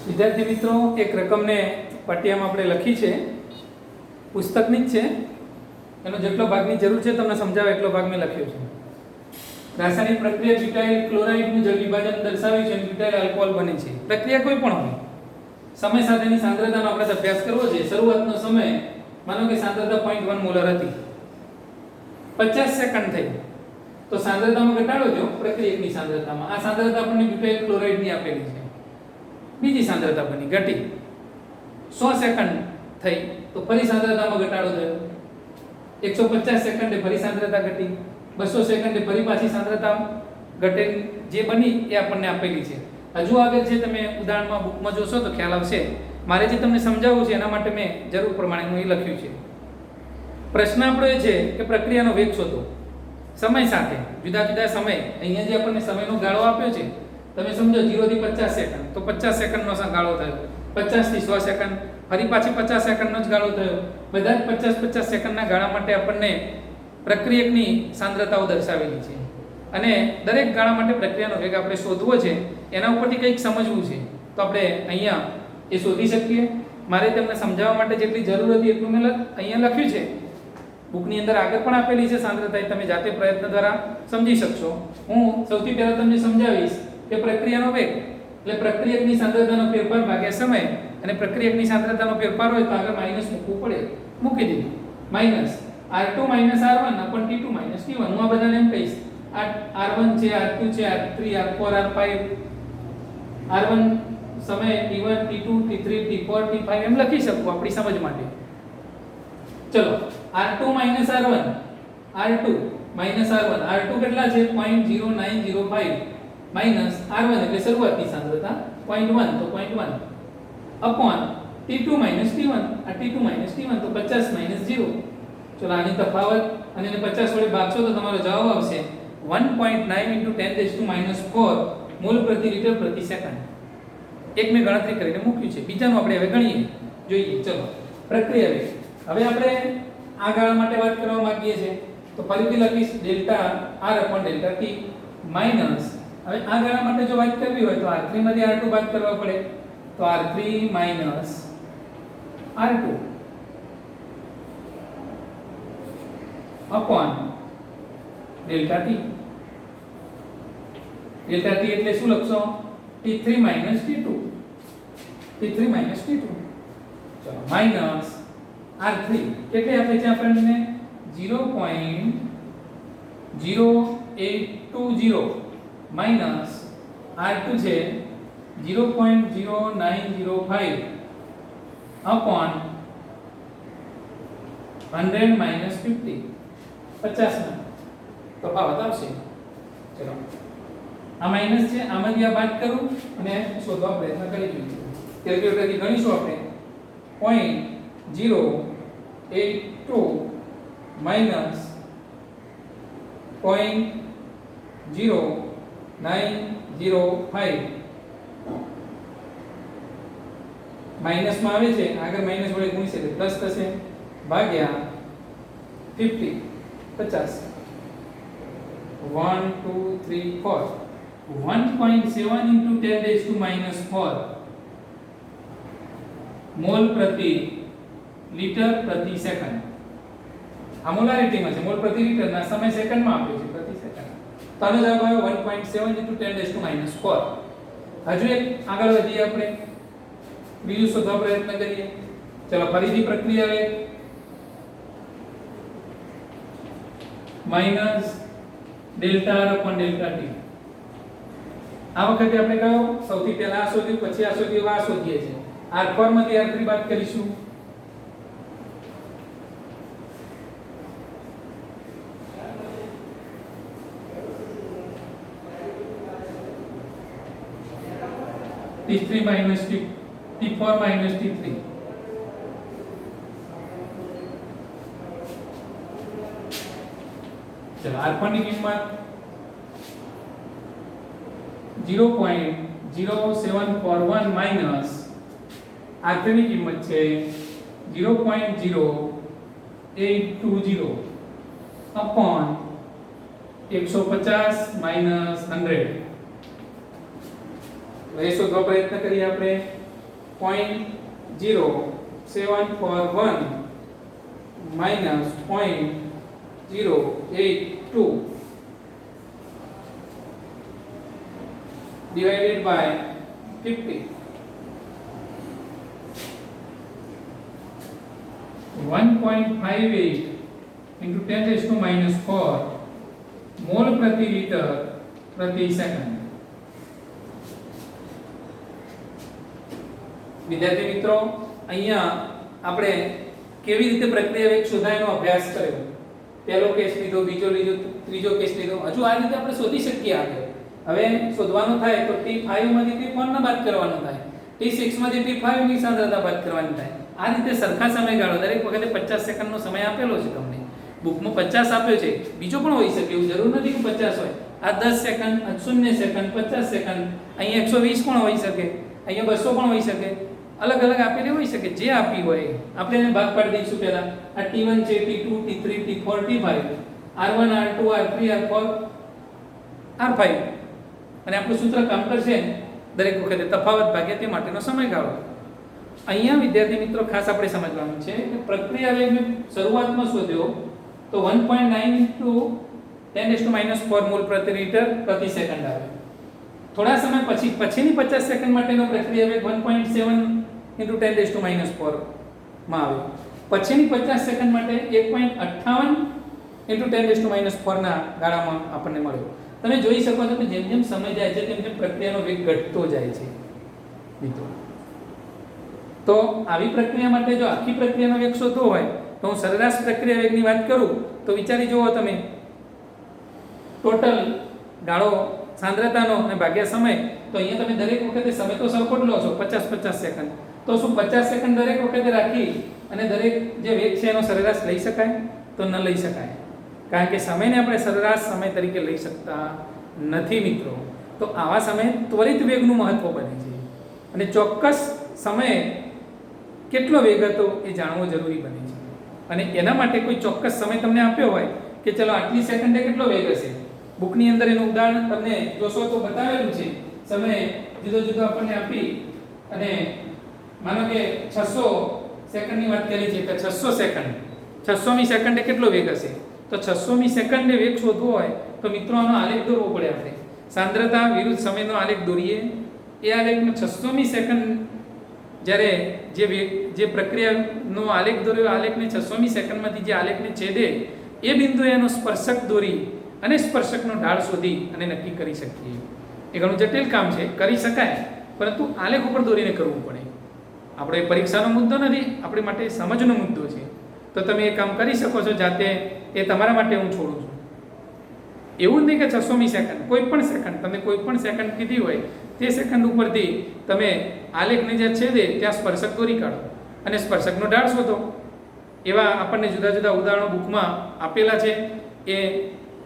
વિદ્યાર્થી મિત્રો, એક રકમને પાટિયામાં આપણે લખી છે, પુસ્તકની જ છે. એનો જેટલો ભાગની જરૂર છે તમને સમજાવે એટલો ભાગ મેં લખ્યો છે. રાસાયણિક પ્રક્રિયા બ્યુટાઇલ ક્લોરાઇડનું જળ વિભાજન દર્શાવે છે અને બ્યુટાઇલ આલ્કોહોલ બને છે. પ્રક્રિયા કોઈ પણ હોય, સમય સાથેની સાંદ્રતાનો આપણે અભ્યાસ કરવો છે. શરૂઆતનો સમય માનો કે સાંદ્રતા 0.1 મોલર હતી, 50 સેકન્ડ થઈ તો સાંદ્રતામાં ઘટાડો થયો પ્રક્રિયકની સાંદ્રતામાં. આ સાંદ્રતા આપણને બ્યુટાઇલ ક્લોરાઇડની આપેલી છે. બીજી સાંદ્રતા બની, ઘટી. 100 સેકન્ડ થઈ તો ફરી સાંદ્રતામાં ઘટાડો થયો. 150 સેકન્ડે ફરી સાંદ્રતા ઘટી. 200 સેકન્ડે ફરી પાછી સાંદ્રતા ઘટેલી જે બની એ આપણને આપેલી છે. હજુ આગળ છે, તમે ઉદાહરણમાં બુકમાં જોશો તો ખ્યાલ આવશે. મારે જે તમને સમજાવવું છે એના માટે મેં જરૂર પ્રમાણે હું એ લખ્યું છે. પ્રશ્ન આપણો એ છે કે પ્રક્રિયાનો વેગ શોધો સમય સાથે, જુદા જુદા સમય. અહીંયા જે આપણને સમયનો ગાળો આપ્યો છે તમે સમજો 0 થી 50 સેકન્ડ, તો 50 સેકન્ડનો ગાળો થયો. 50 થી 100 સેકન્ડ, ફરી પાછી 50 સેકન્ડનો જ ગાળો થયો. બધા જ 50 સેકન્ડના ગાળા માટે આપણને પ્રક્રિયકની સાંદ્રતાઓ દર્શાવેલી છે અને દરેક ગાળા માટે પ્રક્રિયાનો વેગ આપણે શોધવો છે. એના ઉપરથી કંઈક સમજવું છે તો આપણે અહીંયા એ શોધી શકીએ. મારે તમને સમજાવવા માટે જેટલી જરૂર હતી એટલું મેં અહીંયા લખ્યું છે. બુકની અંદર આગળ પણ આપેલી છે સાંદ્રતા, તમે જાતે પ્રયત્ન દ્વારા સમજી શકશો. હું સૌથી પહેલા તમને સમજાવીશ કે પ્રક્રિયાનો વેગ એટલે પ્રક્રિયકની સાંદ્રતાનો ફેરફાર ભાગ્યા સમય, અને પ્રક્રિયકની સાંદ્રતાનો ફેરફાર હોય તો આગળ માઈનસ મૂકવું પડે. મૂકી દીધું. Minus R2 R1 upon T2 T1. હું આ બધાને એમ કહીશ, આ R1 છે, R2 છે, R3 R4 R5, R1 સમય T1 T2 T3 T4 T5 એમ લખી શકું આપણી સમજ માટે. ચલો, R2 R1, R2 R1, R2 કેટલા છે? 0.0905 માઈનસ R1 એટલે શરૂઆતની સાંદ્રતા 0.1, તો 0.1 upon T2 T1. આ T2 T1 તો 50 0. ચલો, આની તફાવત અને એને 50 વડે ભાગશો તો તમારો જવાબ આવશે 1.9 × 10⁻⁴ મોલ પ્રતિ લિટર પ્રતિ સેકન્ડ. એક મેં ગણતરી કરીને મૂક્યું છે. બીજાનું આપણે હવે ગણીએ, જોઈએ. ચલો, પ્રક્રિયા વેગ. હવે આપણે આ ગાળા માટે વાત કરવા માંગીએ છીએ તો ફરીથી લખીશ delta R delta T minus. હવે આ ગાળા માટે જો વાત કરવી હોય તો R3 માંથી R2 બાદ કરવા પડે, તો R3 minus R2 upon delta T. Delta T એટલે શું લખશો? T3 T2. T3 T2. ચલો, માઈનસ R3 કેટલે આપે છે આપણને? 0.0820 માઈનસ R2 છે 0.0905 upon 100 - 50. 50 ના તફાવત આવશે. ચલો, આ માઈનસ છે, આમાંથી આ બાદ કરું અને શોધવા પ્રયત્ન કરી જોઈએ. કેલ્ક્યુલેટરથી ગણીશું આપણે. 0.082 માઈનસ 0.0905 માઈનસમાં આવે છે, આગળ માઈનસ વડે ગુણીશે એટલે પ્લસ થશે, ભાગ્યા 50. 50 1 2 3 4 1.7 × 10⁻⁴ મોલ પ્રતિ લિટર પ્રતિ સેકન્ડ. આ મોલારિટીમાં છે, મોલ પ્રતિ લિટર ના સમય સેકન્ડમાં આપ્યો છે, પ્રતિ સેકન્ડ. તો આનો જવાબ આવ્યો 1.7 × 10⁻⁴. હજુ એક આગળ વધીએ આપણે, બીજું શોધવા પ્રયત્ન કરીએ. ચલો, ફરીથી પ્રક્રિયા વેગ minus delta R delta T. આ વખતે આપણે કયો? સૌથી પહેલા આ શોધ્યું, પછી આ શોધ્યું, આ શોધીએ છીએ. R4 માંથી R3 બાદ કરીશું. T3 T4 T3. ચલો, R4 ની કિંમત 0.0741 માઈનસ R3 ની કિંમત છે 0.0820 upon 150 - 100. હવે શોધવા પ્રયત્ન કરીએ આપણે. 0.0741 minus 0.082 divided by 50. 1.58 into 10 raised to minus 4 मोल प्रति लीटर प्रति सेकंड। विद्यार्थी मित्रों, અહીંયા આપણે કેવી રીતે પ્રક્રિયા વેગ શોધાયનો અભ્યાસ કર્યો। પહેલો કેસ લીધો, બીજો લીધો, ત્રીજો કેસ લીધો। હજુ આ રીતે આપણે શોધી શકીએ આગળ। હવે શોધવાનું થાય તો T5 માંથી T4 ને બાદ કરવાનો થાય, T6 માંથી T5 ની સાંદ્રતા બાદ કરવાની થાય। આ રીતે સરખા સમયગાળો દરેક વખતે 50 સેકન્ડનો સમય આપેલો છે તમને। બુકમાં 50 આપ્યો છે, બીજો પણ હોઈ શકે, એવું જરૂર નથી કે 50 હોય। આ 10 સેકન્ડ, 0 સેકન્ડ, 50 સેકન્ડ, અહીંયા 120 પણ હોઈ શકે, અહીંયા 200 પણ હોઈ શકે, अलग अलग આપેલી હોઈ શકે। જે આપી હોય આપણે એને ભાગ પાડી દઈશું। પહેલા આ T1 છે, T2, T3, T4, T5, R1, R2, R3, R4, R5 અને આપણું સૂત્ર કાઉન્ટર છે દરેક વખતે તફાવત ભાગ્યા તે માટેનો સમયગાળો। અહીંયા વિદ્યાર્થી મિત્રો ખાસ આપણે સમજવાનું છે કે પ્રક્રિયા વેગ મેં શરૂઆતમાં શોધ્યો તો 1.9 into 10⁻⁴ મોલ પ્રતિ લિટર પ્રતિ સેકન્ડ આવે। થોડા સમય પછીની 50 સેકન્ડ માટેનો પ્રક્રિયા વેગ 1.7 into 10⁻⁴ માં આવે। પછીની 50 સેકન્ડ માટે 1.58 into 10⁻⁴ ના ગાળામાં આપણને મળ્યો। તમે જોઈ શકો છો કે જેમ જેમ સમય જાય છે તેમ તેમ પ્રક્રિયાનો વેગ ઘટતો જાય છે મિત્રો। તો આવી પ્રક્રિયા માટે જો આખી પ્રક્રિયાનો વેગ શોધવો હોય તો હું સરેરાશ પ્રક્રિયા વેગની વાત કરું તો વિચારી જુઓ તમે, ટોટલ ગાળો સાંદ્રતાનો અને ભાગ્યા સમય, તો અહીંયા તમે દરેક વખતે સમય તો સરખો જ લો છો 50 સેકન્ડ। તો શું 50 સેકન્ડ દરેક વખતે રાખી અને દરેક જે વેગ છે એનો સરેરાશ લઈ શકાય? તો ન લઈ શકાય, કારણ કે સમયને આપણે સરેરાશ સમય તરીકે લઈ શકતા નથી મિત્રો। તો આવા સમયે ત્વરિત વેગનું મહત્વ બને છે અને ચોક્કસ સમયે કેટલો વેગ હતો એ જાણવો જરૂરી બને છે। અને એના માટે કોઈ ચોક્કસ સમય તમને આપ્યો હોય કે ચલો આટલી સેકન્ડે કેટલો વેગ હશે, બુકની અંદર એનું ઉદાહરણ તમને જોશો તો બતાવેલું છે। સમય જુદો જુદો આપણને આપી અને માનો કે 600 સેકન્ડની વાત કરી છે કે 600 સેકન્ડ, 600મી સેકન્ડે કેટલો વેગ હશે? તો 600મી સેકન્ડે વેગ શોધવો હોય તો મિત્રો આનો આલેખ દોરવો પડે આપણે। સાંદ્રતા વિરુદ્ધ સમયનો આલેખ દોરીએ। એ આલેખમાં 600મી સેકન્ડ જ્યારે જે પ્રક્રિયાનો આલેખ દોર્યો, આલેખને 600મી સેકન્ડમાંથી જે આલેખને છેદે એ બિંદુએ એનો સ્પર્શક દોરી અને સ્પર્શકનો ઢાળ શોધી અને નક્કી કરી શકીએ। એ ઘણું જટિલ કામ છે, કરી શકાય, પરંતુ આલેખ ઉપર દોરીને કરવું પડે। આપણે પરીક્ષાનો મુદ્દો નથી, આપણી માટે સમજનો મુદ્દો છે। તો તમે એ કામ કરી શકો છો જાતે, એ તમારા માટે હું છોડું છું। એવું જ નહીં કે 600મી સેકન્ડ, કોઈ પણ સેકન્ડ, તમે કોઈ પણ સેકન્ડ કીધી હોય તે સેકન્ડ ઉપરથી તમે આલેખને જ્યાં છેદે ત્યાં સ્પર્શક દોરી કાઢો અને સ્પર્શકનો ઢાળ શોધો। એવા આપણને જુદા જુદા ઉદાહરણો બુકમાં આપેલા છે। એ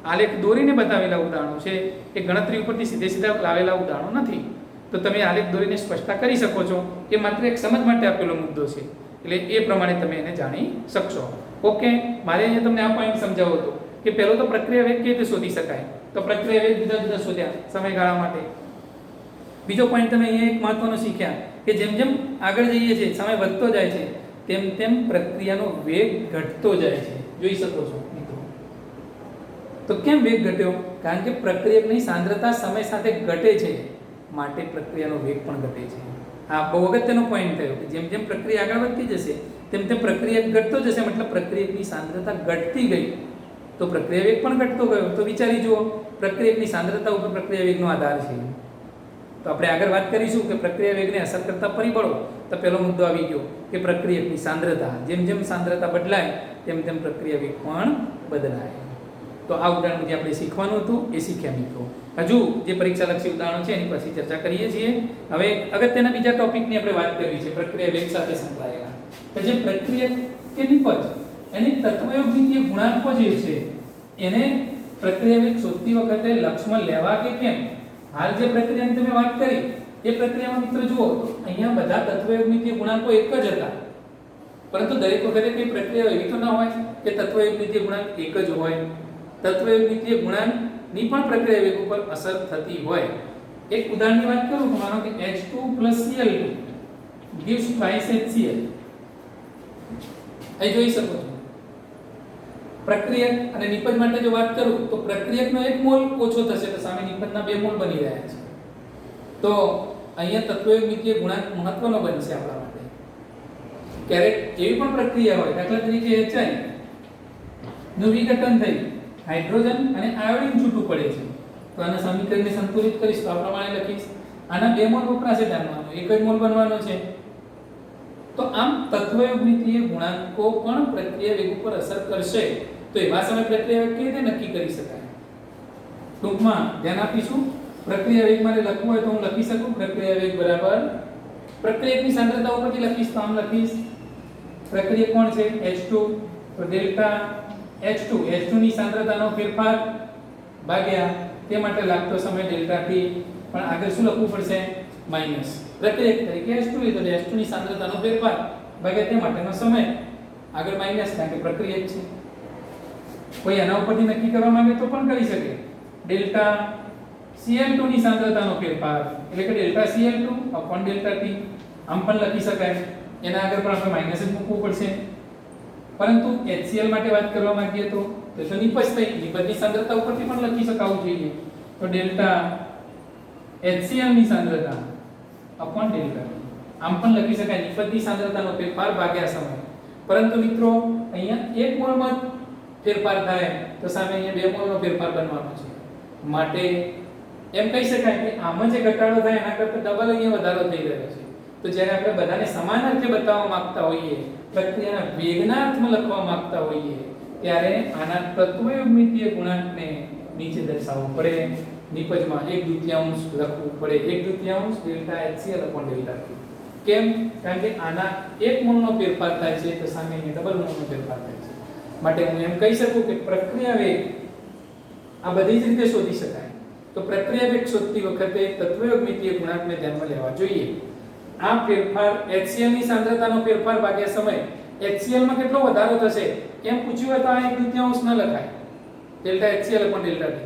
આલેખ દોરીને બતાવેલા ઉદાહરણો છે, એ ગણતરી ઉપરથી સીધે સીધા લાવેલા ઉદાહરણો નથી। તો તમે આલેખ દોરીને સ્પષ્ટતા કરી શકો છો। એ માત્ર એક સમજ માટે આપેલો મુદ્દો છે, એટલે એ પ્રમાણે તમે એને જાણી શકશો। ઓકે, મારે અહીંયા તમને આ પોઈન્ટ સમજાવવો હતો કે પહેલો તો પ્રક્રિયા વેગ કેવી રીતે શોધી શકાય। તો પ્રક્રિયા વેગ જુદા જુદા શોધ્યા સમયગાળા માટે। બીજો પોઈન્ટ તમે અહીંયા એક મહત્વનો શીખ્યા કે જેમ જેમ આગળ જઈએ છીએ, સમય વધતો જાય છે, તેમ તેમ પ્રક્રિયાનો વેગ ઘટતો જાય છે। જોઈ શકો છો મિત્રો। તો કેમ વેગ ઘટ્યો? કારણ કે પ્રક્રિયકની સાંદ્રતા સમય સાથે ઘટે છે, માટે પ્રક્રિયાનો વેગ પણ ઘટે છે। આ બહુ અગત્યનો પોઈન્ટ થયો કે જેમ જેમ પ્રક્રિયા આગળ વધતી જશે તેમ તેમ પ્રક્રિયા ઘટતો જશે, મતલબ પ્રક્રિયકની સાંદ્રતા ઘટતી ગઈ તો પ્રક્રિયા વેગ પણ ઘટતો ગયો। તો વિચારી જુઓ, પ્રક્રિયકની સાંદ્રતા ઉપર પ્રક્રિયા વેગનો આધાર છે। તો આપણે આગળ વાત કરીશું કે પ્રક્રિયા વેગને અસર કરતા પરિબળો। તો પહેલો મુદ્દો આવી ગયો કે પ્રક્રિયકની સાંદ્રતા, જેમ જેમ સાંદ્રતા બદલાય તેમ તેમ પ્રક્રિયા વેગ પણ બદલાય। તો આ ઉદાહરણ જે આપણે શીખવાનું હતું એ શીખ્યા મિત્રો। હજુ જે પરીક્ષાલક્ષી ઉદાહરણો છે એની પછી ચર્ચા કરીએ છીએ। હવે અગત્યના બીજા ટોપિકની આપણે વાત કરવી છે, પ્રક્રિયા વેગ સાથે સંકળાયેલા। તો જે પ્રક્રિયા કે નિપજ એની તત્વયોગિકીય ગુણાંકો જે છે એને પ્રક્રિયા વેગ શોધતી વખતે લક્ષમાં લેવા કે કેમ? હાલ જે પ્રક્રિયાની તમે વાત કરી એ પ્રક્રિયામાં મિત્રો જુઓ તો અહીંયા બધા તત્વયોગિકીય ગુણાંકો એક જ હતા, પરંતુ દરેક વખતે કઈ પ્રક્રિયા એવી તો ના હોય કે તત્વયોગિકીય ગુણાંક એક જ હોય। તત્વયોગિકીય ગુણાંકની પણ પ્રક્રિયા વેગ ઉપર અસર થતી હોય। એક ઉદાહરણની વાત કરું તો માનો કે H2 + Cl2 gives twice HCl. અહીં જોઈ શકો છો પ્રક્રિયક અને નિપજ માટે જો વાત કરું તો પ્રક્રિયકનો 1 મોલ ઓછો થશે તો સામે નિપજના 2 મોલ બની રહ્યા છે. તો અહીંયા તત્વયોગમિતીય ગુણાંક મહત્વનો બનશે આપણા માટે. ક્યારેક એવી પણ પ્રક્રિયા હોય, દાખલા તરીકે HI નું વિઘટન થઈ હાઇડ્રોજન અને આયોડિન છૂટું પડે છે, તો આના સમીકરણને સંતુલિત કરીશ તો આ પ્રમાણે લખીશ. આના 2 મોલ વપરાશે જાણવાનો, 1 જ મોલ બનવાનો છે. તો આમ તત્વયોગમિતીય ગુણાંકો પણ પ્રક્રિયા વેગ ઉપર અસર કરશે. તો એવા સમય પ્રક્રિયા વેગ કેવી રીતે નક્કી કરી શકાય? ટૂંકમાં ધ્યાન આપીશું. પ્રક્રિયા વેગ મારે લખવું હોય તો હું લખી શકું પ્રક્રિયા વેગ બરાબર પ્રક્રિયકની સાંદ્રતા ઉપરથી લખીશ તો આમ લખીશ પ્રક્રિયક કોણ છે H2 તો ડેલ્ટા H2 ની સાંદ્રતાનો ફેરફાર ભાગ્યા તે માટે લાગતો સમય ડેલ્ટા t, પણ આગળ શું લખવું પડશે માઈનસ. પ્રક્રિયક તરીકે H2 લીધો એટલે H2 ની સાંદ્રતાનો ફેરફાર ભાગ્યા તે માટેનો સમય આગળ માઈનસ, કારણ કે પ્રક્રિયક છે. કોઈ આના ઉપરથી નક્કી કરવા માંગે તો પણ કરી શકે. ડેલ્ટા Cl2 ની સાંદ્રતાનો ફેરફાર એટલે કે delta Cl2 upon delta t આમ પણ લખી શકાય. એના આગળ પણ આપણે માઈનસ જ મૂકવું પડશે. પરંતુ HCl માટે વાત કરવા માંગીએ તો નિપજ થઈ, નિપજની સાંદ્રતા ઉપરથી પણ લખી શકાવું જોઈએ. તો ડેલ્ટા HCl ની સાંદ્રતા upon ડેલ્ટા આમ પણ લખી શકાય, નિપજની સાંદ્રતાનો ફેરફાર ભાગ્યા સમય. પરંતુ મિત્રો અહીંયા 1 મોલમાં ફેરફાર થાય તો સામે અહીંયા 2 મોલનો ફેરફાર બનવાનો છે. માટે એમ કહી શકાય કે આમાં જે ઘટાડો થાય એના કરતાં ડબલ અહીંયા વધારો થઈ રહ્યો છે. તો જ્યારે આપણે બધાને સમાન અર્થે બતાવવા માંગતા હોઈએ, પ્રક્રિયાના વેગના અર્થમાં લખવા માંગતા હોઈએ, ત્યારે આના તત્વયોગમિતીય ગુણાંકને નીચે દર્શાવવું પડે. નિપજમાં 1/2 લખવું પડે, 1/2 delta HCl upon delta t. કેમ? કારણ કે આના 1 મોલનો ફેરફાર થાય છે તો સામે અહીંયા ડબલ મોલનો ફેરફાર થાય છે. માટે હું એમ કહી શકું કે પ્રક્રિયા વેગ આ બધી જ રીતે શોધી શકાય. તો પ્રક્રિયા વેગ શોધતી વખતે તત્વયોગમિતીય ગુણાંકને ધ્યાનમાં લેવા જોઈએ. આ ફેરફાર HCl ની સાંદ્રતાનો ફેરફાર ભાગ્યા સમય, HCl માં કેટલો વધારો થશે એમ પૂછ્યું હોય તો આ 1/2 ન લખાય, delta HCl upon delta t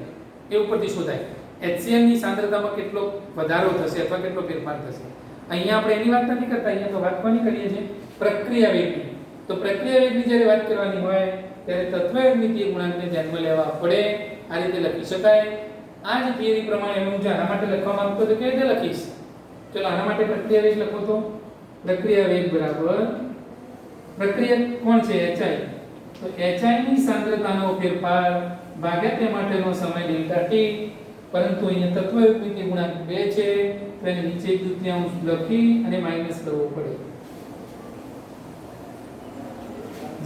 એ ઉપરથી શોધાય. HCl ની સાંદ્રતામાં કેટલો વધારો થશે અથવા કેટલો ફેરફાર થશે. અહીંયા આપણે એની વાત નથી કરતા, અહીંયા તો વાત કોની કરીએ છીએ પ્રક્રિયા વેગની. તો પ્રક્રિયા વેગની જ્યારે વાત કરવાની હોય ત્યારે તત્વયોગમિતીય ગુણાંકને ધ્યાનમાં લેવા પડે. આ રીતે લખી શકાય. આ જ થિયરી પ્રમાણે હું જો આના માટે લખવા માંગતો તો કેવી રીતે લખીશ? ચલો આના માટે પ્રક્રિયા વેગ લખો તો પ્રક્રિયા વેગ બરાબર પ્રક્રિયક કોણ છે HI, તો HI ની સાંદ્રતાનો ફેરફાર ભાગ્યા તે માટેનો સમય ડેલ્ટા t. પરંતુ અહીંયા તત્વયોગમિતીય ગુણાંક 2 છે તો એને નીચે 1/2 લખી અને માઈનસ કરવો પડે.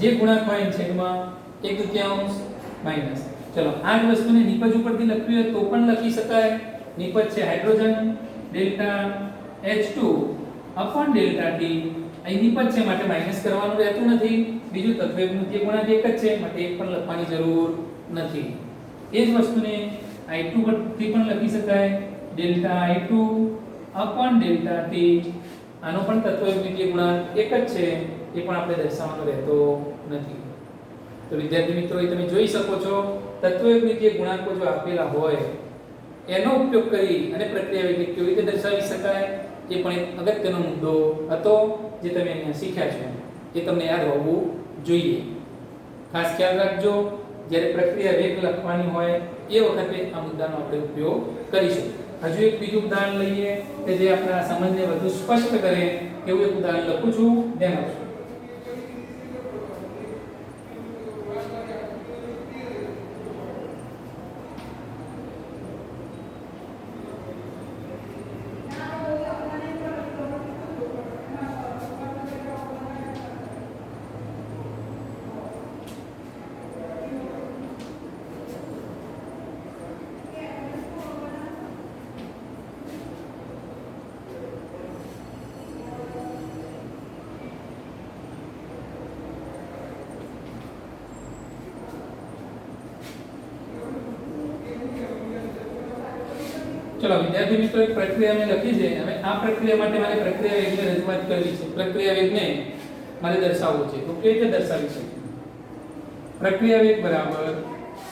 જે ગુણાંક હોય છેદમાં 1/2 માઈનસ. ચલો આ જ વસ્તુને નિપજ ઉપરથી લખવી હોય તો પણ લખી શકાય. નિપજ છે hydrogen delta H2 upon delta t. અહીં નિપજ છે માટે માઈનસ કરવાનું રહેતું નથી. બીજું તત્વયોગમિતીય ગુણાંક એક જ છે માટે એક પણ લખવાની જરૂર નથી. એ જ વસ્તુને I2 પરથી પણ લખી શકાય, delta I2 upon delta t. આનો પણ તત્વયોગમિતીય ગુણાંક એક જ છે, એ પણ આપણે દર્શાવવાનો રહેતો નથી. તો વિદ્યાર્થી મિત્રો તમે જોઈ શકો છો તત્વયોગમિતીય ગુણાંકો જો આપેલા હોય એનો ઉપયોગ કરી અને પ્રક્રિયા વેગ કેવી રીતે દર્શાવી શકાય એ પણ એક અગત્યનો મુદ્દો હતો જે તમે અહીંયા શીખ્યા છો. એ તમને યાદ હોવું જોઈએ. ખાસ ખ્યાલ રાખજો જ્યારે પ્રક્રિયા વેગ લખવાની હોય એ વખતે આ મુદ્દાનો આપણે ઉપયોગ કરીશું. હજુ એક બીજું ઉદાહરણ લઈએ કે જે આપણા સમજને વધુ સ્પષ્ટ કરે એવું એક ઉદાહરણ લખું છું, ધ્યાન આપજો. ચલો વિદ્યાર્થી મિત્રો એક પ્રક્રિયા મેં લખી છે. હવે આ પ્રક્રિયા માટે મારે પ્રક્રિયા વેગની રજૂઆત કરવી છે. પ્રક્રિયા વેગને મારે દર્શાવવો છે. તો કેવી રીતે દર્શાવી શકીએ? પ્રક્રિયા વેગ બરાબર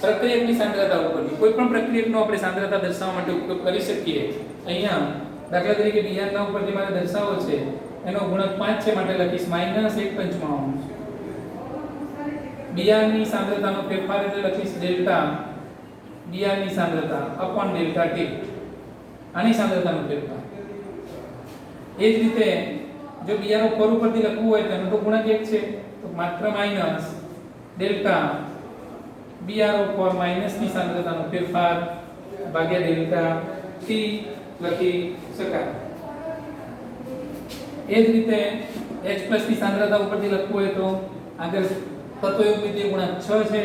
પ્રક્રિયકની સાંદ્રતા ઉપરથી કોઈ પણ પ્રક્રિયકનો આપણે સાંદ્રતા દર્શાવવા માટે ઉપયોગ કરી શકીએ. અહીંયા દાખલા તરીકે બિયારના ઉપરથી મારે દર્શાવવો છે એનો ગુણક 5 છે માટે લખીશ -1/5. Br ની સાંદ્રતાનો ફેરફાર એટલે લખીશ ડેલ્ટા Br ની સાંદ્રતા અપોન ડેલ્ટા T. આની સાંદ્રતાનો ફેરફાર. એ જ રીતે જો Br ઉપરથી લખવું હોય તો એનો તો ગુણક 1 છે, તો માત્ર માઈનસ ડેલ્ટા Br માઈનસ ની સાંદ્રતાનો ફેરફાર ભાગ્યા ડેલ્ટા T લખી શકાય. એ જ રીતે H+ ની સાંદ્રતા ઉપરથી લખવું હોય તો આગળ તત્વયુગ્મિતીય ગુણાંક 6 છે,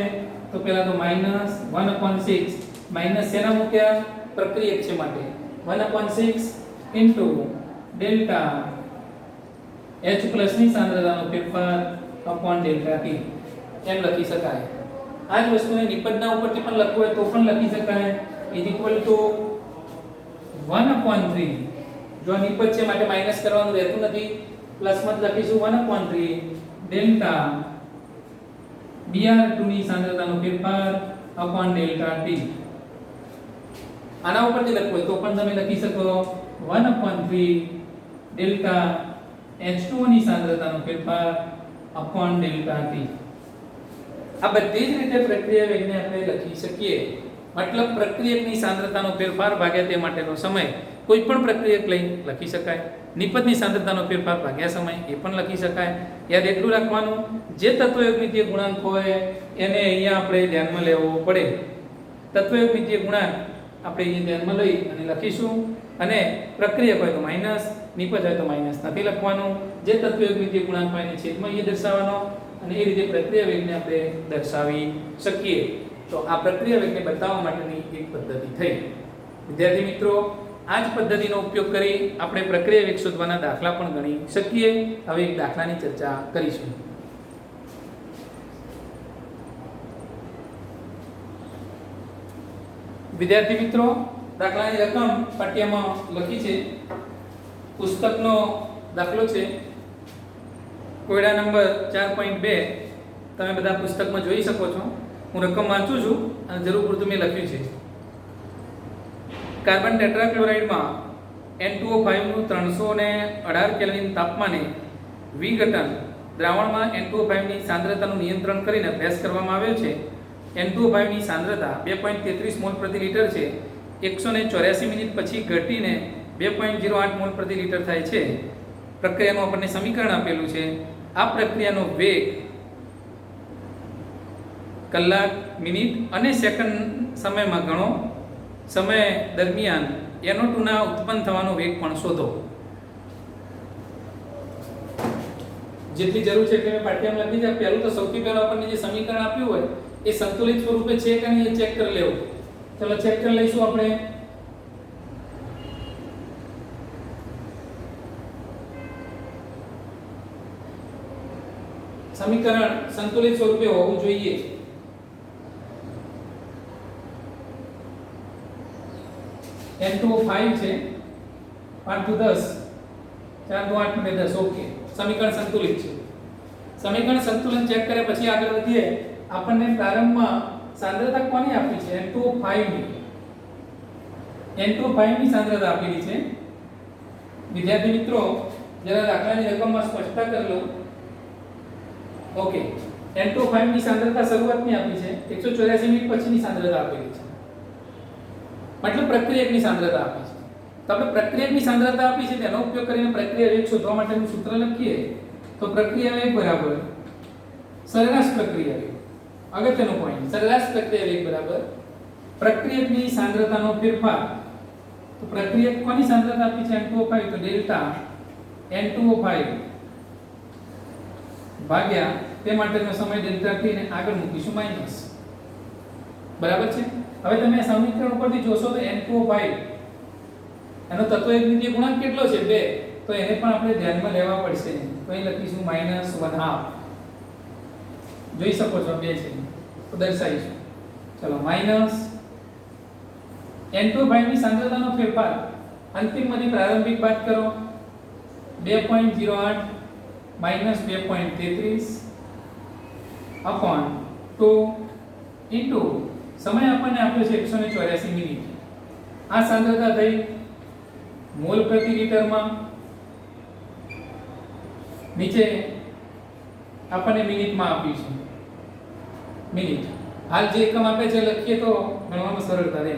તો પહેલા તો -1/6 માઈનસ શેના મૂક્યા પ્રક્રિયક છે માટે 1/6 ઇન્ટુ ડેલ્ટા H+ ની સાંદ્રતાનો ફેરફાર અપોન ડેલ્ટા T એમ લખી શકાય. આ જ વસ્તુને નિપજના ઉપરથી પણ લખવું હોય તો પણ લખી શકાય ઇઝ ઇક્વલ ટુ 1/3. જો નિપજ છે માટે માઈનસ કરવાનું રહેતું નથી, પ્લસ માં લખીશું 1/3 ડેલ્ટા Br2 ની સાંદ્રતાનો ફેરફાર અપોન ડેલ્ટા T. આના ઉપરથી લખવું હોય તો પણ તમે લખી શકો 1/3 ડેલ્ટા H2 ની સાંદ્રતાનો ફેરફાર અપોન ડેલ્ટા T. આ બધી જ રીતે પ્રક્રિયા વેગને આપણે લખી શકીએ. મતલબ પ્રક્રિયકની સાંદ્રતાનો ફેરફાર ભાગ્યા તે માટેનો સમય કોઈ પણ પ્રક્રિયક લઈ લખી શકાય. નિપજની સાંદ્રતાનો ફેરફાર ભાગ્યા સમય એ પણ લખી શકાય. યાદ એટલું રાખવાનું, જે તત્વયુગ્મિતીય ગુણાંક હોય એને અહીંયા આપણે ધ્યાનમાં લેવો પડે. તત્વયુગ્મિતીય ગુણાંક આપણે અહીંયા ધ્યાનમાં લઈ અને લખીશું, અને પ્રક્રિયક હોય તો માઈનસ, નિપજ હોય તો માઈનસ નથી લખવાનું. જે તત્વયુગ્મિતીય ગુણાંક હોય એને છેદમાં અહીંયા દર્શાવવાનો, અને એ રીતે પ્રક્રિયા વેગને આપણે દર્શાવી શકીએ. તો આ પ્રક્રિયા વેગને બતાવવા માટેની એક પદ્ધતિ થઈ. વિદ્યાર્થી મિત્રો, આ જ પદ્ધતિનો ઉપયોગ કરી આપણે પ્રક્રિયા વેગ શોધવાના દાખલા પણ ગણી શકીએ. હવે એક દાખલાની ચર્ચા કરીશું. વિદ્યાર્થી મિત્રો, દાખલાની રકમ પાઠ્યમાં લખી છે. પુસ્તકનો દાખલો છે, કોયડા નંબર 4.2. તમે બધા પુસ્તકમાં જોઈ શકો છો. હું રકમ વાંચું છું અને જરૂર પૂરતું મેં લખ્યું છે. કાર્બન ટેટ્રાક્લોરાઇડમાં N2O5 નું 318 કેલ્વિન તાપમાને વિઘટન દ્રાવણમાં N2O5 ની સાંદ્રતાનું નિયંત્રણ કરીને અભ્યાસ કરવામાં આવ્યો છે. N2O5 ની સાંદ્રતા 2.33 મોલ પ્રતિ લિટર છે. 184 મિનિટ પછી ઘટીને 2.08 મોલ પ્રતિ લિટર થાય છે. પ્રક્રિયાનું આપણને સમીકરણ આપેલું છે. આ પ્રક્રિયાનો વેગ કલાક, મિનિટ અને સેકન્ડ સમયમાં ગણો. સમય દરમિયાન NO2 ના ઉત્પન્ન થવાનો વેગ પણ શોધો. જેટલી જરૂર છે એટલે મેં પાઠ્યમાં લખી છે. પહેલું તો સૌથી પહેલા આપણને જે સમીકરણ આપ્યું હોય એ સંતુલિત સ્વરૂપે છે કે નહીં એ ચેક કરી લેવું. ચલો ચેક કરી લઈશું આપણે. સમીકરણ સંતુલિત સ્વરૂપે હોવું જોઈએ. N2O5 છે 5 × 10 4 × 8 = 10. ઓકે, સમીકરણ સંતુલિત છે. સમીકરણ સંતુલન ચેક કર્યા પછી આગળ વધીએ. આપણને પ્રારંભમાં સાંદ્રતા કોની આપી છે? N2O5 ની. N2O5 ની સાંદ્રતા આપેલી છે. વિદ્યાર્થી મિત્રો, જરા દાખલાની રકમમાં સ્પષ્ટતા કરી લો. ઓકે, N2O5 ની સાંદ્રતા શરૂઆતની આપી છે. 184 મિનિટ પછીની સાંદ્રતા આપેલી છે. મતલબ પ્રક્રિયકની સાંદ્રતા આપી છે. તો આપણે પ્રક્રિયકની સાંદ્રતા આપી છે તેનો ઉપયોગ કરીને પ્રક્રિયા વેગ શોધવા માટેનું સૂત્ર લખીએ. તો પ્રક્રિયા વેગ બરાબર સરેરાશ પ્રક્રિયા વેગ. અગત્યનો પોઈન્ટ, સરેરાશ પ્રક્રિયા વેગ બરાબર પ્રક્રિયકની સાંદ્રતાનો ફેરફાર. તો પ્રક્રિયક કોની સાંદ્રતા આપી છે? N2O5. તો ડેલ્ટા N2O5 ભાગ્યા તે માટેનો સમય ડેલ્ટા T ને આગળ મૂકીશું માઈનસ. બરાબર છે. હવે તમે સમીકરણ ઉપરથી જોશો તો N2O5 એનો તત્વયુગ્મિતીય ગુણાંક કેટલો છે? 2. તો એને પણ આપણે ધ્યાનમાં લેવા પડશે. તો અહીં લખીશું -1/2. જોઈ શકો છો 2 છે તો દર્શાવીશું. ચલો માઈનસ N2O5 ની સાંદ્રતાનો ફેરફાર અંતિમમાંથી પ્રારંભિક બાદ કરો. 2.08 -2.33 અપોન 2 ઇન્ટુ સમય આપણને આપ્યો છે 184 મિનિટ. આ સાંદ્રતા થઈ મોલ પ્રતિ લિટરમાં. નીચે આપણને મિનિટમાં આપ્યું છે મિનિટ હાલ જે એકમ આપે છે લખીએ તો ગણવામાં સરળતા રહે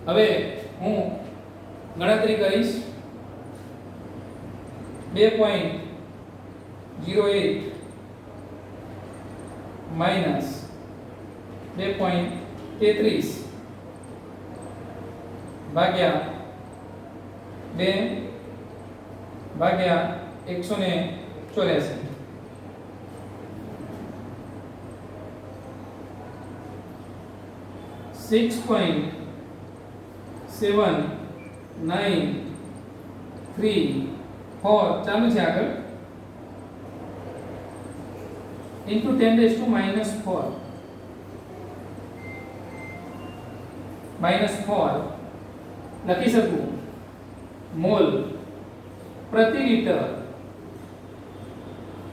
હવે હું ગણતરી કરીશ 2.08 માઈનસ 2.33 ભાગ્યા 2 ભાગ્યા 184 6.793 ચાલુ છે આગળ into 10 raised to minus 4 લખી શકું મોલ પ્રતિ લિટર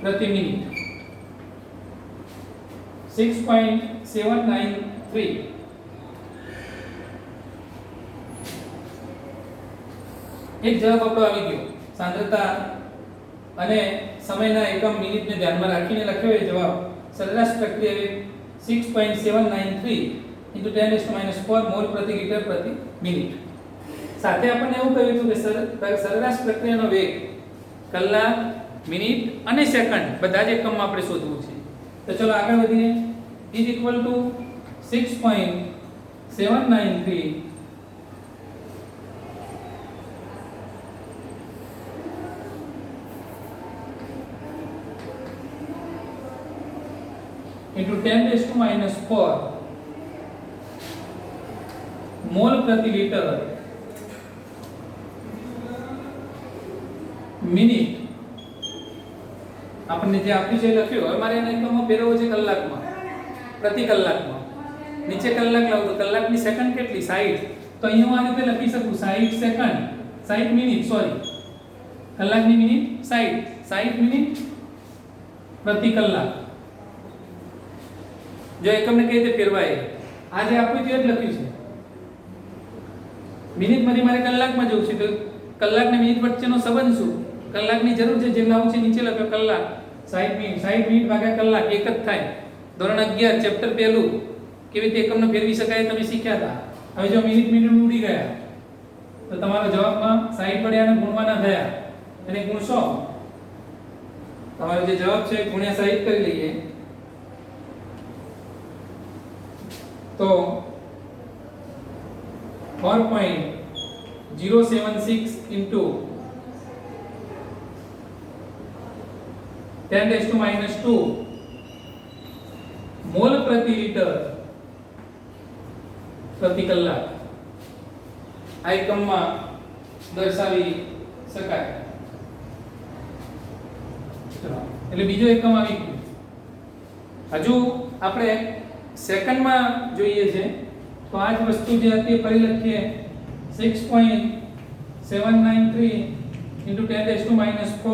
પ્રતિ મિનિટ 6.793 એક જવાબ આપણો આવી ગયો સાંદ્રતા અને સમયના એકમ મિનિટને ધ્યાનમાં રાખીને લખ્યો એ જવાબ સરેરાશ પ્રક્રિયા વેગ 6.793 into 10 raised to minus 4 mall પ્રતિ લિટર પ્રતિ મિનિટ સાથે આપણને એવું કહ્યું હતું કે સરેરાશ પ્રક્રિયાનો વેગ કલાક મિનિટ અને સેકન્ડ બધા જ એકમમાં આપણે શોધવું છે તો ચલો આગળ વધીએ is equal to 6.793 into 10 raised to minus 4 मोल प्रति लीटर મિનિટ આપણને જે આપ્યું છે લખ્યું હવે મારે એને એકમમાં ફેરવવો છે કલાકમાં પ્રતિ કલાકમાં નીચે કલાક લાવું તો કલાકની સેકન્ડ કેટલી 60 તો અહીંયા હું આ રીતે લખી શકું 60 સેકન્ડ 60 મિનિટ સોરી કલાકની મિનિટ 60 મિનિટ પ્રતિ કલાક જો એકમને કઈ રીતે ફેરવાય આ જે આપ્યું છે એ જ લખ્યું છે મિનિટમાંથી મારે કલાકમાં જવું છે તો કલાક ને મિનિટ વચ્ચેનો સંબંધ શું કલાકની જરૂર છે જે લાવું છે નીચે લખ્યો કલાક 60 મિનિટ ભાગ્યા કલાક એક જ થાય ધોરણ 11 ચેપ્ટર પહેલું કેવી રીતે એકમને ફેરવી શકાય તમે શીખ્યા હતા હવે જો મિનિટ ઉડી ગયા તો તમારો જવાબમાં 60 પડ્યા અને ગુણવાના થયા એને ગુણશો તમારો જે જવાબ છે ગુણ્યા 60 કરી લઈએ તો 4.076 into 10 raised to minus 2 मोल प्रति लीटर प्रति कलाक આ એકમમાં દર્શાવી શકાય ચલો એટલે બીજો એકમ આવી ગયો હજુ આપણે સેકન્ડમાં જોઈએ છે તો આ જ વસ્તુ જે હતી ફરી લખીએ 6.793 into 10 raised to minus 4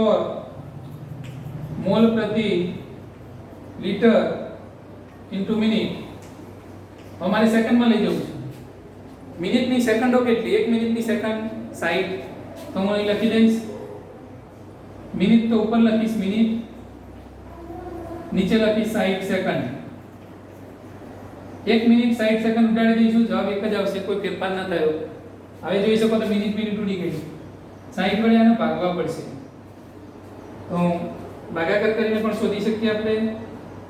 मोल प्रति लीटर into मिनिट हमारे सेकंड में ले जाऊं मिनिट ની સેકન્ડો કેટલી 1 મિનિટની સેકન્ડ 60 તો હું અહીં લખી દઈશ મિનિટ તો ઉપર લખીશ મિનિટ નીચે લખીશ 60 સેકન્ડ 1 મિનિટ 60 સેકન્ડ ઉડાડી દઈશું જવાબ એક જ આવશે કોઈ ફેરફાર ન થયો હવે જોઈ શકો તો મિનિટ ઉડી ગઈ 60 વડે આને ભાગવા પડશે તો ભાગાકાર કરીને પણ શોધી શકીએ આપણે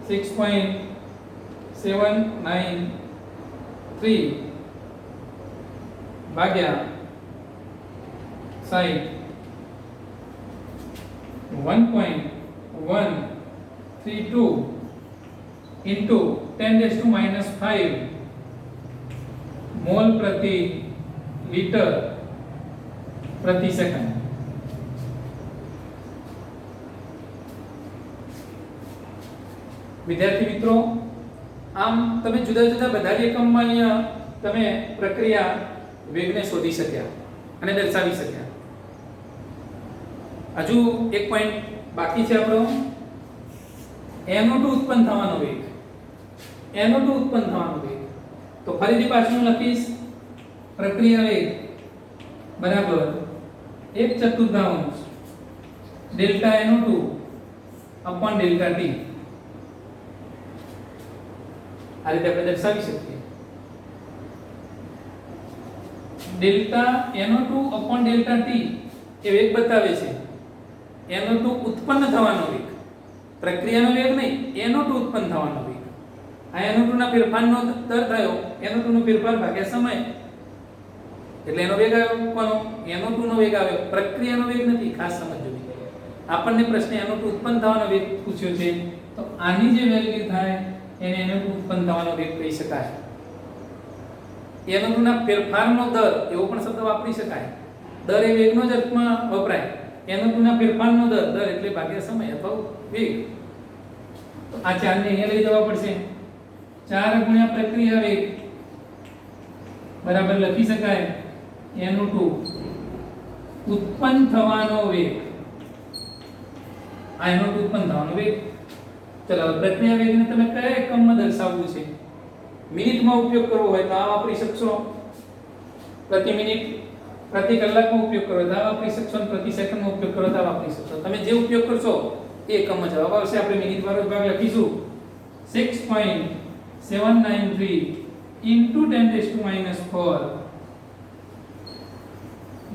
6.793 ભાગ્યા 60 1.132 into 10 raised to minus 5 मोल प्रति लीटर प्रति सेकंड વિદ્યાર્થી મિત્રો આમ તમે જુદા જુદા બધા જ એકમમાં અહીંયા તમે પ્રક્રિયા વેગને શોધી શક્યા અને દર્શાવી શક્યા હજુ એક પોઈન્ટ બાકી છે આપણો NO2 ઉત્પન્ન થવાનો વેગ NO2 ઉત્પન્ન થવાનો વેગ તો ફરીથી પાછું લખીશ પ્રક્રિયા વેગ બરાબર 1/4 delta NO2 upon delta t આ રીતે આપણે દર્શાવી શકીએ delta NO2 upon delta t એ વેગ બતાવે છે NO2 ઉત્પન્ન થવાનો વેગ પ્રક્રિયાનો વેગ નહીં NO2 ઉત્પન્ન થવાનો વેગ આ NO2 ના ફેરફારનો દર થયો NO2 નો ફેરફાર ભાગ્યા સમય એટલે એનો વેગ આવ્યો કોનો NO2 નો વેગ આવ્યો પ્રક્રિયાનો વેગ નથી ખાસ સમજજો આપણને પ્રશ્ન NO2 ઉત્પન્ન થવાનો વેગ પૂછ્યો છે તો આની જે વેલ્યુ થાય એને NO2 ઉત્પન્ન થવાનો વેગ કહી શકાય NO2 ના ફેરફારનો દર એવો પણ શબ્દ વાપરી શકાય દર એ વેગનો જ અર્થમાં વપરાય NO2 ના ફેરફારનો દર એટલે ભાગ્યા સમય અથવા વેગ તો આ ચારને અહીંયા લઈ જવા પડશે 4 ગુણ્યા પ્રક્રિયા વેગ બરાબર લખી શકાય NO2 ઉત્પન્ન થવાનો વેગ આ NO2 ઉત્પન્ન થવાનો વેગ ચલો પ્રક્રિયા વેગને તમે કયા એકમમાં દર્શાવવું છે મિનિટમાં ઉપયોગ કરવો હોય તો આ વાપરી શકશો પ્રતિ મિનિટ પ્રતિ કલાકમાં ઉપયોગ કરો તો આ વાપરી શકશો અને પ્રતિ સેકન્ડમાં ઉપયોગ કરો તો આ વાપરી શકશો તમે જે ઉપયોગ કરશો એ એકમમાં જવાબ આવશે આપણે મિનિટ વાળો ભાગ લખીશું 6.793 into 10⁻⁴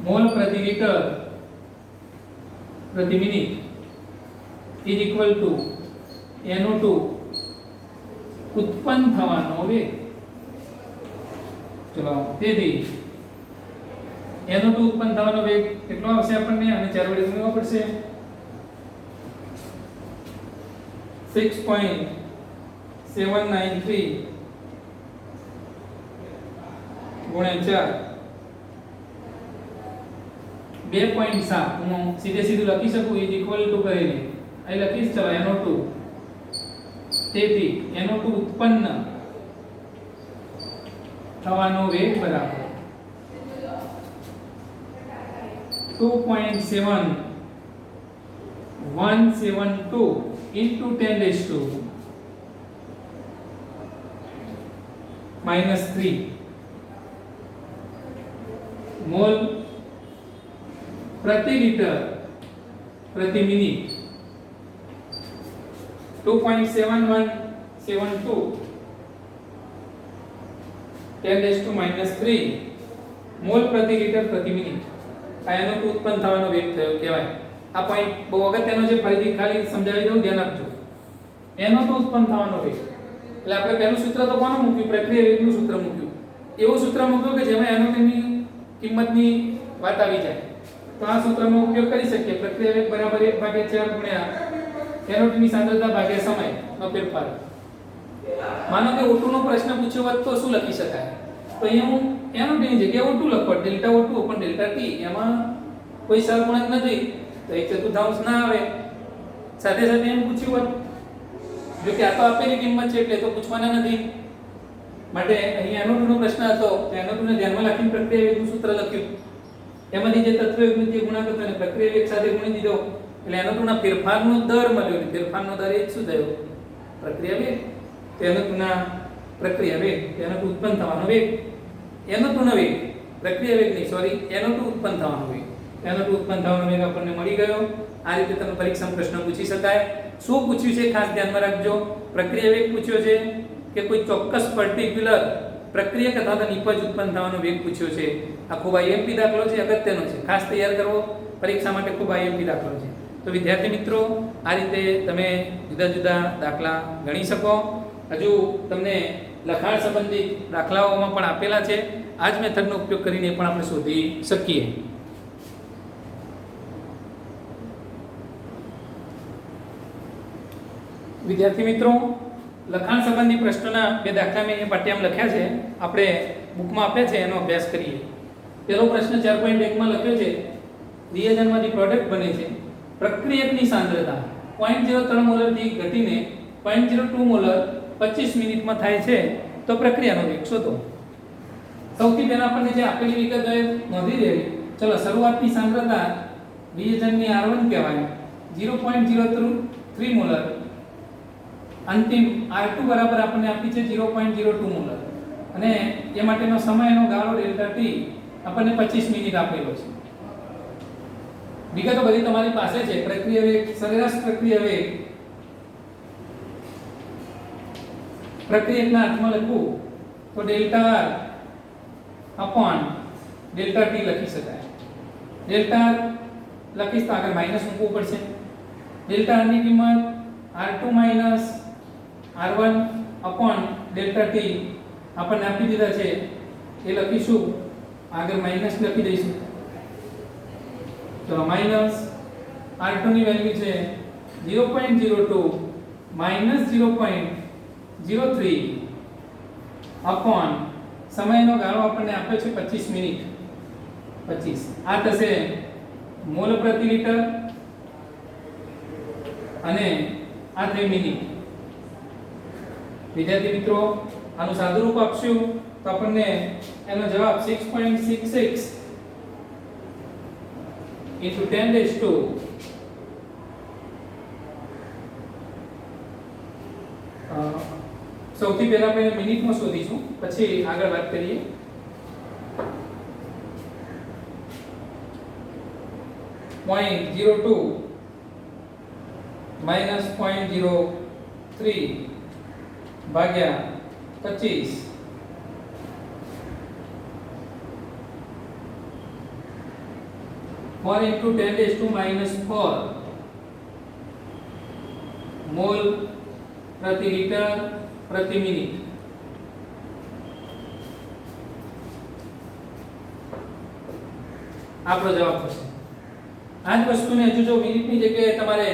मोल प्रति लीटर प्रति minute is equal to NO2 उत्पन्न થવાનો વેગ ચલો તેથી NO2 ઉત્પન્ન થવાનો વેગ કેટલો આવશે આપણને અને 4 વડે ગુણવા પડશે 6.793 ગુણ્યા 4 2.7 હું સીધે સીધું લખી શકું ઇઝ ઇક્વલ ટુ કરીને અહીં લખીશ ચલો NO2 તેથી NO2 ઉત્પન્ન થવાનો વેગ બરાબર 2.7172 into 10⁻³ मोल प्रति लीटर प्रति मिनिट 2.7172 10⁻³ मोल प्रति लीटर प्रति मिनिट આ NO2 ઉત્પન્ન થવાનો વેગ થયો કહેવાય આ પોઈન્ટ બહુ અગત્યનો છે ફરીથી ખાલી સમજાવી દઉં ધ્યાન આપજો NO2 ઉત્પન્ન થવાનો વેગ એટલે આપણે પહેલું સૂત્ર તો કોનું મૂક્યું પ્રક્રિયા વેગનું સૂત્ર મૂક્યું એવું સૂત્ર મૂક્યું કે જેમાં NO2 ની કિંમતની વાત આવી જાય તો આ સૂત્રનો ઉપયોગ કરી શકીએ પ્રક્રિયા વેગ બરાબર 1/4 ગુણ્યા NO2 ની સાંદ્રતા ભાગ્યા સમયનો ફેરફાર માનો કે O2 નો પ્રશ્ન પૂછ્યો હોત તો શું લખી શકાય તો અહીંયા હું NO2 ની જગ્યાએ O2 લખો delta O2 upon delta T એમાં કોઈ સહગુણક નથી તો 1/4 ના આવે સાથે સાથે એમ પૂછ્યું હોત જો કે આ તો આપેલી કિંમત છે એટલે તો પૂછવાના નથી માટે અહીંયા NO2 નો પ્રશ્ન હતો તો NO2 ને ધ્યાનમાં રાખીને પ્રક્રિયા વેગનું સૂત્ર લખ્યું એમાંથી જે તત્વવેગનો જે ગુણાંક હતો એને પ્રક્રિયા વેગ સાથે ગુણી દીધો એટલે NO2 ના ફેરફારનો દર મળ્યો ને ફેરફારનો દર એ શું થયો પ્રક્રિયા વેગ તો NO2 ના પ્રક્રિયા વેગ NO2 ઉત્પન્ન થવાનો વેગ NO2 નો વેગ પ્રક્રિયા વેગ નહીં સોરી NO2 ઉત્પન્ન થવાનો વેગ NO2 ઉત્પન્ન થવાનો વેગ આપણને મળી ગયો આ રીતે તમે પરીક્ષામાં પ્રશ્ન પૂછી શકાય શું પૂછ્યું છે ખાસ ધ્યાનમાં રાખજો પ્રક્રિયા વેગ પૂછ્યો છે કે કોઈ ચોક્કસ પર્ટિક્યુલર પ્રક્રિયા અથવા તો નિપજ ઉત્પન્ન થવાનો વેગ પૂછ્યો છે આ ખૂબ IMP દાખલો છે અગત્યનો છે ખાસ તૈયાર કરવો પરીક્ષા માટે ખૂબ IMP દાખલો છે તો વિદ્યાર્થી મિત્રો આ રીતે તમે જુદા જુદા દાખલા ગણી શકો હજુ તમને લખાણ સંબંધિત દાખલાઓમાં પણ આપેલા છે આ જ મેથડનો ઉપયોગ કરીને પણ આપણે શોધી શકીએ વિદ્યાર્થી મિત્રો લખાણ સંબંધી પ્રશ્નોના બે દાખલા મેં પાઠ્યમાં લખ્યા છે આપણે બુકમાં આપ્યા છે એનો અભ્યાસ કરીએ પહેલો પ્રશ્ન 4.1 માં લખ્યો છે રિએજન્ટમાંથી પ્રોડક્ટ બને છે પ્રક્રિયકની સાંદ્રતા 0.03 મોલર થી ઘટીને 0.02 મોલર 25 મિનિટમાં થાય છે તો પ્રક્રિયાનો વેગ શોધો સૌથી પહેલા આપણને જે આપેલી વિગત હોય નોંધી દેવી ચલો શરૂઆતની સાંદ્રતા રિએજન્ટની R1 કહેવાય 0.03 મોલર અંતિમ R2 બરાબર આપણને આપી છે 0.02 મોલર અને એ માટેનો સમયનો ગાળો ડેલ્ટા T આપણને 25 મિનિટ આપેલો છે વિગતો બધી તમારી પાસે છે પ્રક્રિયા વેગ સરેરાશ પ્રક્રિયા વેગ પ્રક્રિયકના અર્થમાં લખવું તો delta R upon delta T લખી શકાય. ડેલ્ટા આર લખીશ તો આગળ માઈનસ મૂકવું પડશે. ડેલ્ટા આર ની કિંમત R2 minus R1 upon delta T આપણને આપી દીધા છે એ લખીશું, આગળ માઈનસ લખી દઈશું. ચલો માઈનસ R2 ની વેલ્યુ છે 0.02 માઈનસ 0.03 અપોન સમયનો ગાળો આપણને આપ્યો છે 25 મિનિટ. 25 આ થશે મોલ પ્રતિ લિટર અને આ થઈ મિનિટ. વિદ્યાર્થી મિત્રો આનું સાદુરૂપ આપશું તો આપણને એનો જવાબ 6.66 into 10 raised to સૌથી પહેલા આપણે મિનિટમાં શોધીશું, પછી આગળ વાત કરીએ. .02 માઈનસ 0.03 ભાગ્યા 25 4 into 10 raised to minus 4 मोल प्रति लीटर प्रति मिनिट. આપણો જવાબ થશે. આ જ વસ્તુને હજુ જો મિનિટની જગ્યાએ તમારે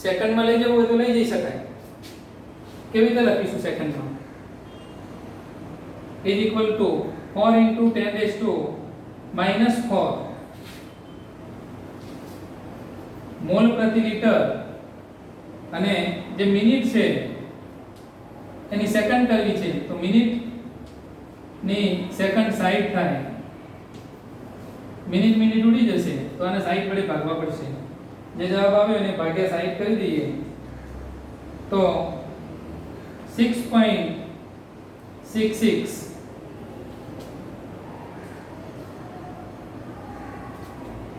સેકન્ડમાં લઈ જવું હોય તો લઈ જઈ શકાય. કેવી રીતે લખીશું સેકન્ડમાં? is equal to 4 into 10 raised to minus 4 mall પ્રતિ લિટર અને જે મિનિટ છે એની સેકન્ડ કરવી છે તો મિનિટ ની સેકન્ડ 60 થાય. મિનિટ મિનિટ ઉડી જશે તો આને 60 વડે ભાગવા પડશે. જે જવાબ આવ્યો એને ભાગ્યા 60 કરી દઈએ તો 6.66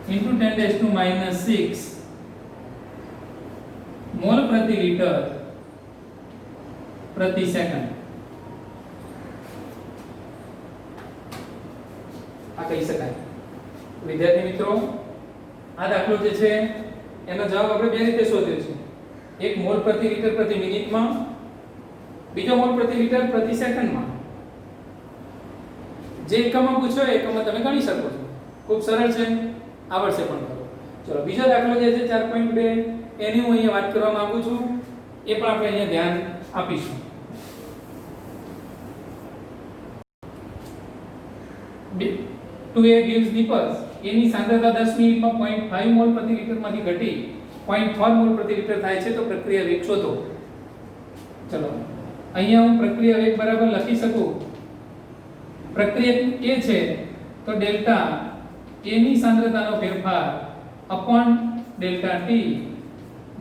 into 10 raised to minus 6 मोल प्रति लीटर प्रति सेकंड. આ કહી શકાય. વિદ્યાર્થી મિત્રો આ દાખલો જે છે એનો જવાબ આપણે બે રીતે શોધ્યો છે. એક મોલ પ્રતિ લિટર પ્રતિ મિનિટમાં, બીજો મોલ પ્રતિ લિટર પ્રતિ સેકન્ડમાં. જે એકમમાં પૂછ્યો એ એકમમાં તમે ગણી શકો છો. ખૂબ સરળ છે, આવડશે પણ ખરો. ચલો બીજો દાખલો જે છે 4.2 એની હું અહીંયા વાત કરવા માંગુ છું, એ પણ આપણે અહીંયા ધ્યાન આપીશું. 2a gives nipples. એની સાંદ્રતા 10 મિનિટમાં 0.5 મોલ પ્રતિ લિટરમાંથી ઘટી 0.4 મોલ પ્રતિ લિટર થાય છે તો પ્રક્રિયા વેગ શોધો. ચલો અહીંયા હું પ્રક્રિયા વેગ બરાબર લખી શકું. પ્રક્રિયા એ છે તો ડેલ્ટા a ની સાંદ્રતાનો ફેરફાર અપોન ડેલ્ટા t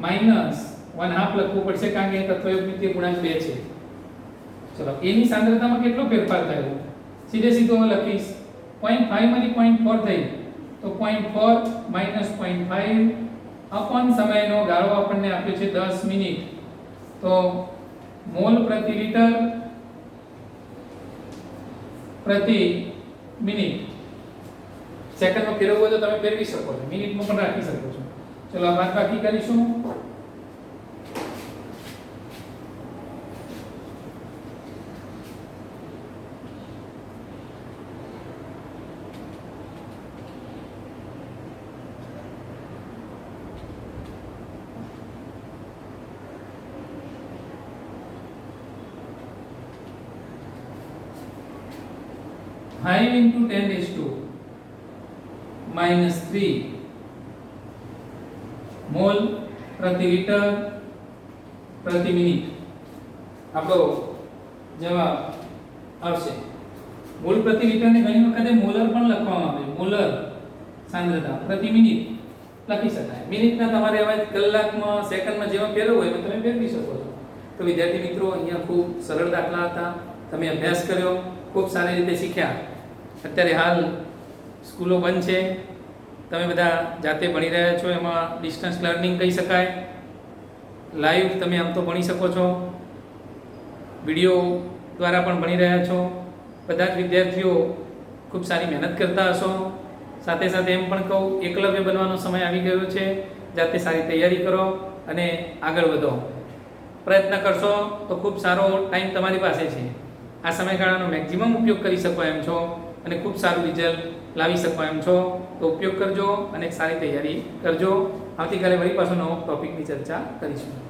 માઈનસ 1/2 લખવું પડશે કારણ કે તત્વયુગ્મિતીય ગુણાંક 2 છે. ચલો a ની સાંદ્રતામાં કેટલો ફેરફાર થયો સીધે સીધો હું લખીશ. 0.5 માંથી 0.4 થઈ તો 0.4 માઈનસ 0.5 અપોન સમયનો ગાળો આપણને આપ્યો છે 10 મિનિટ તો મોલ પ્રતિ લિટર પ્રતિ મિનિટ. સેકન્ડમાં ફેરવવું હોય તો તમે ફેરવી શકો છો, મિનિટમાં પણ રાખી શકો છો. ચલો આ બાદ બાકી કરીશું. Five into 10 raised to minus 3 मोल प्रति लीटर प्रति मिनिट. આપણો જવાબ આવશે. મોલ પ્રતિ લિટર ને ઘણી વખતે મોલર પણ લખવામાં આવે. મોલર સાંદ્રતા પ્રતિ મિનિટ લખી શકાય. મિનિટના તમારે હવે કલાકમાં સેકન્ડમાં જેવા ફેરવવું હોય તમે ફેરવી શકો છો. તો વિદ્યાર્થી મિત્રો અહીંયા ખૂબ સરળ દાખલા હતા, તમે અભ્યાસ કર્યો, ખૂબ સારી રીતે શીખ્યા. અત્યારે હાલ સ્કૂલો બંધ છે, તમે બધા જાતે ભણી રહ્યા છો, એમાં ડિસ્ટન્સ લર્નિંગ કહી શકાય. લાઈવ તમે આમ તો ભણી શકો છો, વિડીયો દ્વારા પણ ભણી રહ્યા છો. બધા જ વિદ્યાર્થીઓ ખૂબ સારી મહેનત કરતા હશો. સાથે સાથે એમ પણ કહું, એકલવ્ય બનવાનો સમય આવી ગયો છે. જાતે સારી તૈયારી કરો અને આગળ વધો. પ્રયત્ન કરશો તો ખૂબ સારો ટાઈમ તમારી પાસે છે. આ સમયગાળાનો મેક્સિમમ ઉપયોગ કરી શકો એમ છો અને ખૂબ સારું રિઝલ્ટ લાવી શકો એમ છો. તો ઉપયોગ કરજો અને સારી તૈયારી કરજો. આવતીકાલે વળી પાછો નવો ટોપિકની ચર્ચા કરીશું.